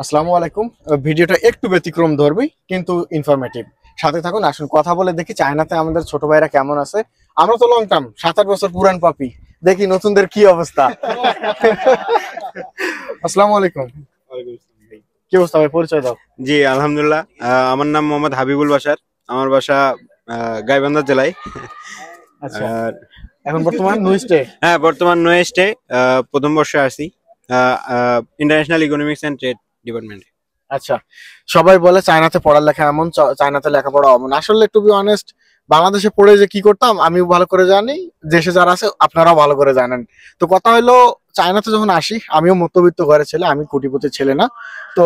আসসালামু আলাইকুম। ভিডিওটা একটু ব্যতিক্রম ধরবে কিন্তু ইনফরমেটিভ। সাথে থাকুন, আসুন কথা বলে দেখি চায়নাতে আমাদের ছোট ভাইরা কেমন আছে। আমরা তো লং টার্ম 7-8 বছর পুরান পাপি, দেখি নতুনদের কি অবস্থা। আসসালামু আলাইকুম। কি অবস্থা ভাই, পরিচয় দাও। জি আলহামদুলিল্লাহ, আমার নাম মোহাম্মদ হাবিবুল বাশার। আমার বাসা গাইবান্ধা জেলায়। আচ্ছা, আর এখন বর্তমান নুইস্টে। হ্যাঁ, বর্তমান নয়েস্টে প্রথম বর্ষে আছি, ইন্টারন্যাশনাল ইকোনমিক্স এন্ড ট্রেড ডিপার্টমেন্টে। আচ্ছা, সবাই বলে চায়নাতে পড়ালেখা এমন, চায়নাতে লেখাপড়া অমন। আসলে টু বি অনেস্ট, বাংলাদেশে পড়ে যে কি করতাম আমিও ভালো করে জানি, দেশে যারা আছে আপনারাও ভালো করে জানেন। তো কথা হলো, চায়নাতে যখন আসি, আমিও মধ্যবিত্ত ঘরের ছেলে, আমি কোটিপতি ছেলে না। তো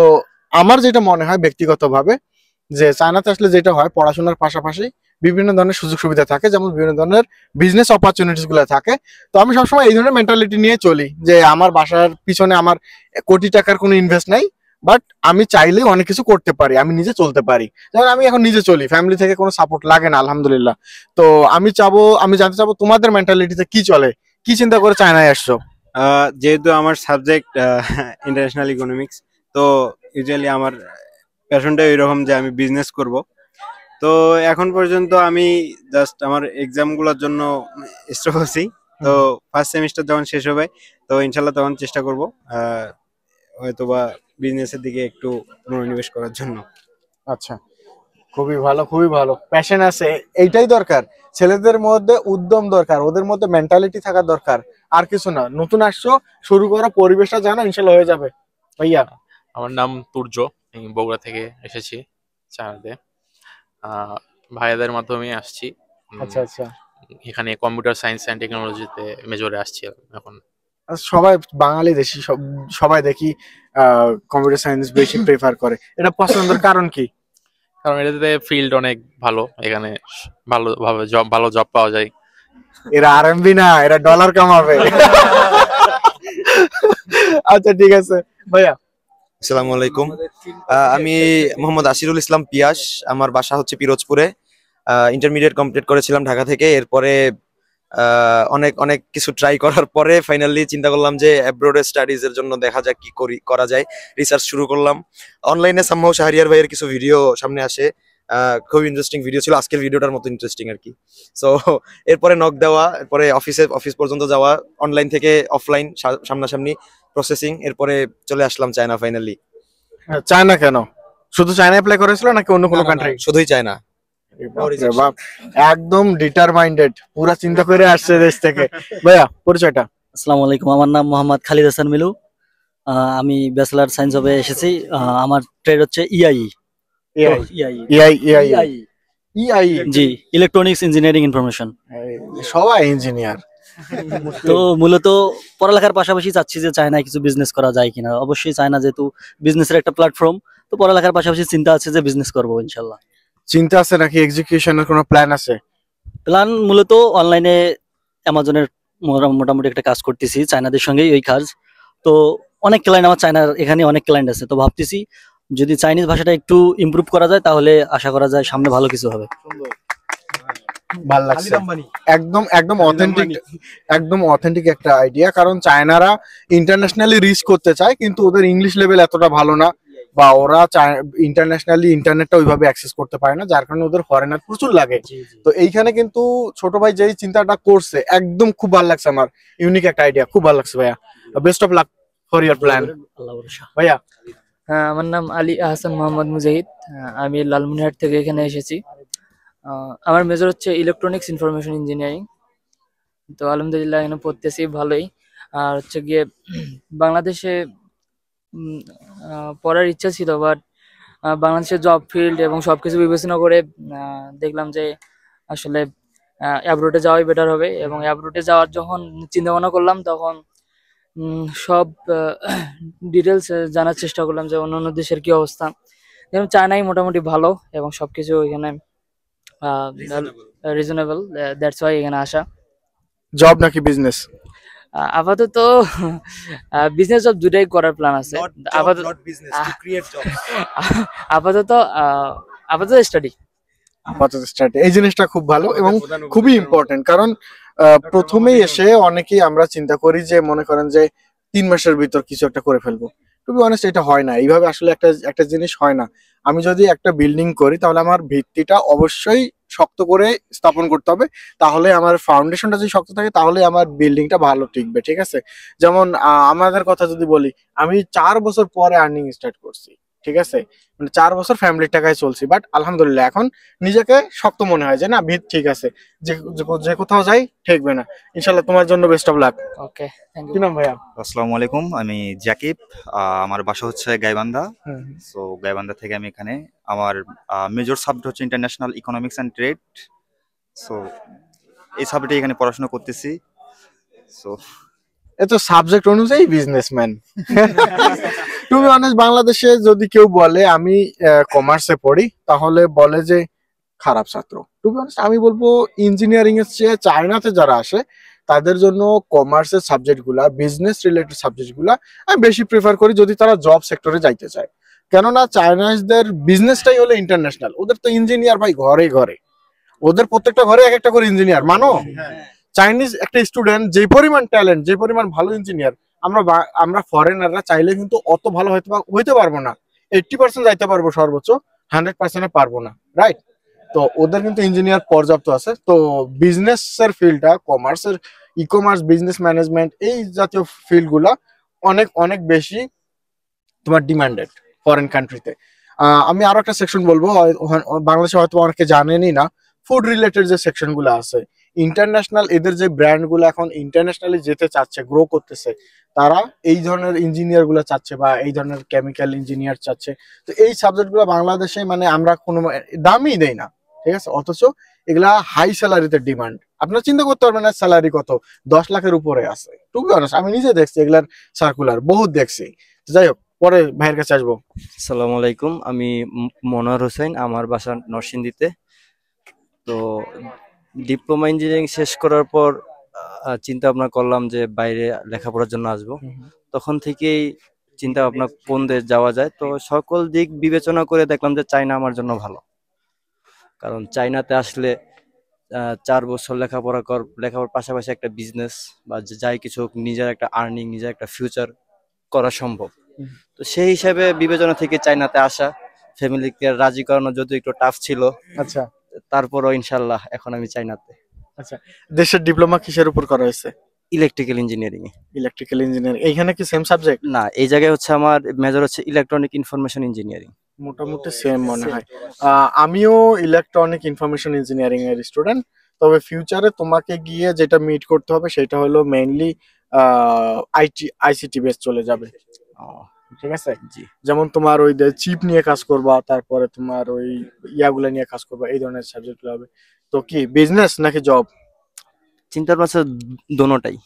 আমার যেটা মনে হয় ব্যক্তিগতভাবে, যে চায়নাতে আসলে যেটা হয়, পড়াশোনার পাশাপাশি বিভিন্ন ধরনের সুযোগ সুবিধা থাকে, যেমন বিভিন্ন ধরনের বিজনেস অপরচুনিটিস গুলো থাকে। তো আমি সবসময় এই ধরনের মেন্টালিটি নিয়ে চলি যে আমার বাসার পিছনে আমার কোটি টাকার কোনো ইনভেস্ট নাই, বাট আমি চাইলেই অনেক কিছু করতে পারি, আমি নিজে চলতে পারি। যেমন আমি এখন নিজে চলি, ফ্যামিলি থেকে কোনো সাপোর্ট লাগে না আলহামদুলিল্লাহ। তো আমি জানতে চাবো তোমাদের মেন্টালিটিতে কি চলে, কি চিন্তা করে চায়নায় আসছো? যেহেতু আমার সাবজেক্ট ইন্টারন্যাশনাল ইকোনমিক্স, তো ইউজুয়ালি আমার প্যাশনটা এরকম যে আমি বিজনেস করব। তো এখন পর্যন্ত আমি জাস্ট আমার এক্সামগুলোর জন্য স্ট্রাগল করছি। তো ফার্স্ট সেমিস্টার যখন শেষ হবে, তো ইনশাল্লাহ তখন চেষ্টা করব হয়তোবা বিজনেসের দিকে একটু মনোনিবেশ করার জন্য। আচ্ছা, খুবই ভালো, খুবই ভালো, প্যাশন আছে, এইটাই দরকার। ছেলেদের মধ্যে উদ্যম দরকার, ওদের মধ্যে মেন্টালিটি থাকা দরকার, আর কিছু না। নতুন আসছো, শুরু করো, পরিবেশটা জানো, ইনশাল্লাহ হয়ে যাবে। ভাইয়া, আমার নাম তুর্য, আমি বগুড়া থেকে এসেছি চায়নাতে। আহ, ভাইয়াদের মাধ্যমে আসছি। আচ্ছা আচ্ছা। এখানে কম্পিউটার সায়েন্স অ্যান্ড টেকনোলজিতে মেজরে আসছি এখন। সবাই বাঙালি দেশি সবাই দেখি কম্পিউটার সায়েন্স বেশি প্রেফার করে, এটা পছন্দের কারণ কি? কারণ এটাতে ফিল্ড অনেক ভালো, এখানে ভালো জব পাওয়া যায়। এরা আরএমবি না, এরা ডলার কামাবে। আচ্ছা ঠিক আছে ভাইয়া। আসসালামু আলাইকুম। আমি মোহাম্মদ আশিরুল ইসলাম পিয়াস। আমার বাসা হচ্ছে পিরোজপুরে। ইন্টারমিডিয়েট কমপ্লিট করেছিলাম ঢাকা থেকে। এরপরে অনেক অনেক কিছু ট্রাই করার পরে ফাইনালি চিন্তা করলাম যে অ্যাব্রোডে স্টাডিজ এর জন্য দেখা যাক কি করা যায়। রিসার্চ শুরু করলাম অনলাইনে। সামহাউ শাহরিয়ার ভাইয়ের কিছু ভিডিও সামনে আসে, খুব ইন্টারেস্টিং ভিডিও ছিল, আজকের ভিডিওটার মতো ইন্টারেস্টিং আর কি। সো এরপরে নক দেওয়া, এরপরে অফিস পর্যন্ত যাওয়া, অনলাইন থেকে অফলাইন সামনাসামনি প্রসেসিং, এরপরে চলে আসলাম চায়না ফাইনালি। চায়না কেন? শুধু চায়না অ্যাপ্লাই করেছিল নাকি অন্য কোনো কান্ট্রি? শুধুই চায়না। একদম ডিটারমাইন্ডেড, পুরা চিন্তা করে আসছে দেশ থেকে। ভাইয়া, পরিচয়টা। আসসালামু আলাইকুম, আমার নাম মোহাম্মদ খালিদ হাসান মিলু। আমি ব্যাচেলার সায়েন্স হবে এসেছি। আমার ট্রেড হচ্ছে ইআই। জি, ইলেকট্রনিক্স ইঞ্জিনিয়ারিং ইনফরমেশন। সবাই ইঞ্জিনিয়ার। তো মূলত পড়ালেখার পাশাপাশি চাচ্ছি যে চায়নায় কিছু বিজনেস করা যায় কিনা। অবশ্যই চায়না যেহেতু বিজনেসের একটা প্ল্যাটফর্ম, তো পড়ালেখার পাশাপাশি চিন্তা আছে যে বিজনেস করবো ইনশাল্লাহ। চিন্তা আছে নাকি এক্সিকিউশনের কোনো প্ল্যান আছে? প্ল্যান মূলত অনলাইনে অ্যামাজনের মোটামুটি একটা কাজ করতেছি, চায়নাদের সঙ্গেই ওই কাজ। তো অনেক ক্লায়েন্ট আমার চায়নার, এখানে অনেক ক্লায়েন্ট আছে। তো ভাবতেছি যদি চাইনিজ ভাষাটা একটু ইমপ্রুভ করা যায় তাহলে আশা করা যায় সামনে ভালো কিছু হবে। ভালো লাগছে, একদম একদম অথেন্টিক, একদম অথেন্টিক একটা আইডিয়া। কারণ চায়নারা ইন্টারন্যাশনালি রিচ করতে চায়, কিন্তু ওদের ইংলিশ লেভেল এতটা ভালো না, বা ওরা ইন্টারন্যাশনালি ইন্টারনেটটা ওইভাবে অ্যাক্সেস করতে পারে না, যার কারণে ওদের ফরেনার প্রচুর লাগে। তো এইখানে কিন্তু ছোট ভাই যেই চিন্তাটা করছে, একদম খুব ভালো লাগছে আমার, ইউনিক একটা আইডিয়া, খুব ভালো লাগছে ভাইয়া। Best of luck for year plan ভাইয়া। আমার নাম আলী আহসান মোহাম্মদ মুজাহিদ। আমি লালমনিরহাট থেকে এখানে এসেছি। আমার মেজর হচ্ছে ইলেকট্রনিক্স ইনফরমেশন ইঞ্জিনিয়ারিং। তো আলহামদুলিল্লাহ এখানে পড়তেছি ভালোই। আর হচ্ছে গিয়ে বাংলাদেশে পড়ার ইচ্ছা ছিল, বাট বাংলাদেশের জব ফিল্ড এবং সবকিছু বিবেচনা করে দেখলাম যে আসলে অ্যাব্রোডে যাওয়াই বেটার হবে। এবং অ্যাব্রোডে যাওয়ার যখন চিন্তা ভাবনা করলাম, তখন সব ডিটেলস জানার চেষ্টা করলাম যে অন্যান্য দেশের কি অবস্থা। যেমন চায়নাই মোটামুটি ভালো এবং সবকিছু এখানে রিজনেবল, দ্যাটস ওয়াই এখানে আসা। জব নাকি বিজনেস? আপাতত বিজনেস জব দুটাই করার প্ল্যান আছে। আপাতত স্টাডি। আপাতত স্টাডি, এই জিনিসটা খুব ভালো এবং খুবই ইম্পর্টেন্ট। কারণ প্রথমেই এসে অনেকেই আমরা চিন্তা করি যে, মনে করেন যে 3 মাসের ভিতর কিছু একটা করে ফেলবো। টু বি অনেস্ট এটা হয় না, এইভাবে আসলে একটা একটা জিনিস হয় না। আমি যদি একটা বিল্ডিং করি তাহলে আমার ভিত্তিটা অবশ্যই শক্ত করে স্থাপন করতে হবে, তাহলে আমার ফাউন্ডেশনটা যদি শক্ত থাকে তাহলে আমার বিল্ডিংটা ভালো টিকবে, ঠিক আছে? যেমন আমাদের কথা যদি বলি, আমি 4 বছর পরে আর্নিং স্টার্ট করছি, ঠিক আছে? মানে 4 বছর ফ্যামিলির টাকায় চলছি, বাট আলহামদুলিল্লাহ এখন নিজেকে শক্ত মনে হয় যে না ভিত ঠিক আছে, যে যে কোথাও যাই ঠেকবে না। ইনশাল্লাহ তোমার জন্য best of luck. Okay, thank কি ইউ। নাম ভাইয়া? আসসালামু আলাইকুম, আমি জাকিব। আমার বাসা হচ্ছে গাইবান্ধা। হুম, সো গাইবান্ধা থেকে আমি এখানে, আমার মেজর সাবজেক্ট হচ্ছে international economics and trade. So এই সাবজেক্টে এখানে পড়াশোনা করতেছি। সো এ তো সাবজেক্ট অনুযায়ী বিজনেসম্যান। টু বি অনেস্ট বাংলাদেশে যদি কেউ বলে আমি কমার্সে পড়ি তাহলে বলে যে খারাপ ছাত্র। টু বি অনেস্ট আমি বলবো ইঞ্জিনিয়ারিং এর চেয়ে চায়নাতে যারা আসে তাদের জন্য কমার্সের সাবজেক্ট গুলা, বিজনেস রিলেটেড সাবজেক্ট গুলা আমি বেশি প্রেফার করি যদি তারা জব সেক্টরে যাইতে চায়। কেননা চাইনিজদের বিজনেসটাই হলো ইন্টারন্যাশনাল, ওদের তো ইঞ্জিনিয়ার ভাই ঘরে ঘরে, ওদের প্রত্যেকটা ঘরে এক একটা করে ইঞ্জিনিয়ার। মানো চাইনিজ একটা স্টুডেন্ট যে পরিমাণ ট্যালেন্ট, যে পরিমাণ ভালো ইঞ্জিনিয়ার, আমরা ফরেনাররা চাইলে কিন্তু অত ভালো হইতে পারবো না। 80% যাইতে পারবো সর্বোচ্চ, 100% পারবো না, রাইট? তো ওদের কিন্তু ইঞ্জিনিয়ার পর্যাপ্ত আছে। তো বিজনেস এর ফিল্ডটা, কমার্সের, ই কমার্স, বিজনেস ম্যানেজমেন্ট, এই জাতীয় ফিল্ড গুলা অনেক অনেক বেশি তোমার ডিমান্ডেড ফরেন কান্ট্রিতে। আমি আরো একটা সেকশন বলবো, বাংলাদেশে হয়তো অনেকে জানেনই না, ফুড রিলেটেড যে সেকশন গুলো আছে, ইন্টারন্যাশনাল এদের যে ব্র্যান্ড গুলো এখন ইন্টারন্যাশনালি যেতে চাচ্ছে, গ্রো করতেছে, তারা এই ধরনের ইঞ্জিনিয়ার গুলো চাচ্ছে বা এই ধরনের কেমিক্যাল ইঞ্জিনিয়ার চাচ্ছে। তো এই সাবজেক্ট গুলো বাংলাদেশে মানে আমরা কোনো দামই দেই না, ঠিক আছে? অথচ এগুলা হাই স্যালারিতে ডিমান্ড। আপনারা চিন্তা করতে পারবেন না স্যালারি কত, 10 লাখের উপরে আছে। টু বি অনেস্ট আমি নিজে দেখছি এগুলার সার্কুলার বহুত দেখছি। যাই হোক, পরে ভাইয়ের কাছে আসবো। আসসালামু আলাইকুম, আমি মনোয়ার হোসেন, আমার বাসা নরসিংদীতে। তো ডিপ্লোমা ইঞ্জিনিয়ারিং শেষ করার পর চিন্তা ভাবনা করলাম যে বাইরে লেখাপড়ার জন্য আসব। তখন থেকেই চিন্তা ভাবনা কোন দেশ যাওয়া যায়, তো সকল দিক বিবেচনা করে দেখলাম যে চায়না আমার জন্য ভালো। কারণ চায়নাতে আসলে 4 বছর লেখাপড়ার পাশাপাশি একটা বিজনেস বা যাই কিছু হোক, নিজের একটা আর্নিং, নিজের একটা ফিউচার করা সম্ভব। তো সেই হিসাবে বিবেচনা থেকে চায়নাতে আসা, ফ্যামিলিকে রাজি করানো যদিও একটু টাফ ছিল, আচ্ছা তারপরও ইনশাল্লাহ এখন আমি চায়নাতে। আচ্ছা, দেশের ডিপ্লোমা কিসের উপর করা হয়েছে? ইলেকট্রিক্যাল ইঞ্জিনিয়ারিং এ। ইলেকট্রিক্যাল ইঞ্জিনিয়ার, এইখানে কি সেম সাবজেক্ট? না, এই জায়গায় হচ্ছে আমার মেজর হচ্ছে ইলেকট্রনিক ইনফরমেশন ইঞ্জিনিয়ারিং। মোটামুটি সেম মনে হয়। আমিও ইলেকট্রনিক ইনফরমেশন ইঞ্জিনিয়ারিং এর স্টুডেন্ট। তবে ফিউচারে তোমাকে গিয়ে যেটা মিট করতে হবে সেটা হলো মেইনলি আইসিটি বেস চলে যাবে, ঠিক আছে? জি, যেমন তোমার ওই চিপ নিয়ে কাজ করবা, তারপরে তোমার ওই ইয়াগুলা নিয়ে কাজ করবা, এই ধরনের সাবজেক্ট হবে। তো কি বিজনেস নাকি জব? চিন্তার পাশে দোনোটাই।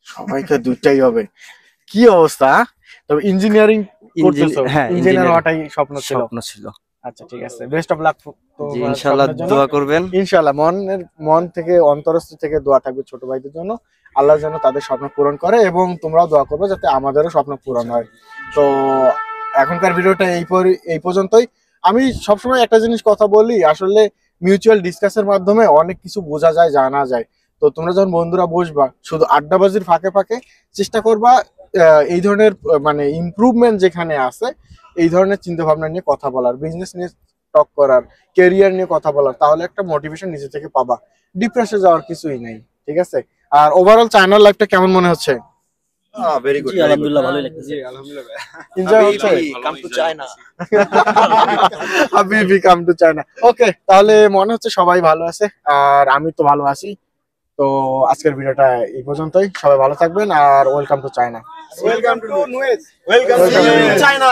সবাইকে দুইটাই হবে, কি অবস্থা? তবে ইঞ্জিনিয়ারিং করতেছো, হ্যাঁ, ইঞ্জিনিয়ার হওয়াটাই স্বপ্ন ছিল। স্বপ্ন ছিল। আচ্ছা ঠিক আছে, বেস্ট অফ লাক। জি, ইনশাআল্লাহ দোয়া করবেন। ইনশাআল্লাহ মন থেকে, অন্তরস্থ থেকে দোয়া থাকবে ছোট ভাইদের জন্য, আল্লাহ যেন তাদের স্বপ্ন পূরণ করে, এবং তোমরাও দোয়া করবে যাতে আমাদেরও স্বপ্ন পূরণ হয়। তো এখনকার ভিডিওটা এই পর্যন্তই। আমি সবসময় একটা জিনিস কথা বলি, আসলে মিউচুয়াল ডিসকাসের মাধ্যমে অনেক কিছু বোঝা যায়, জানা যায়। তো তোমরা যখন বন্ধুরা বসবা, শুধু আড্ডাবাজির ফাঁকে ফাঁকে চেষ্টা করবা এই ধরনের মানে ইমপ্রুভমেন্ট যেখানে আছে এই ধরনের চিন্তা ভাবনা নিয়ে কথা বলার, বিজনেস নিয়ে টক করার, ক্যারিয়ার নিয়ে কথা বলার, তাহলে একটা মোটিভেশন নিজে থেকে পাবা। ডিপ্রেশনে যাওয়ার কিছুই নাই, ঠিক আছে? আর ওভারঅল চায়নার লাইফটা কেমন মনে হচ্ছে? ভেরি গুড, জি আলহামদুলিল্লাহ ভালোই লাগতেছে। এনজয় হচ্ছে? Come to China. হাবিবি কাম টু চায়না। ওকে, তাহলে মনে হচ্ছে সবাই ভালো আছে আর আমি তো ভালো আছি। তো আজকের ভিডিওটা এই পর্যন্তই, সবাই ভালো থাকবেন আর welcome to China. Welcome to welcome to China.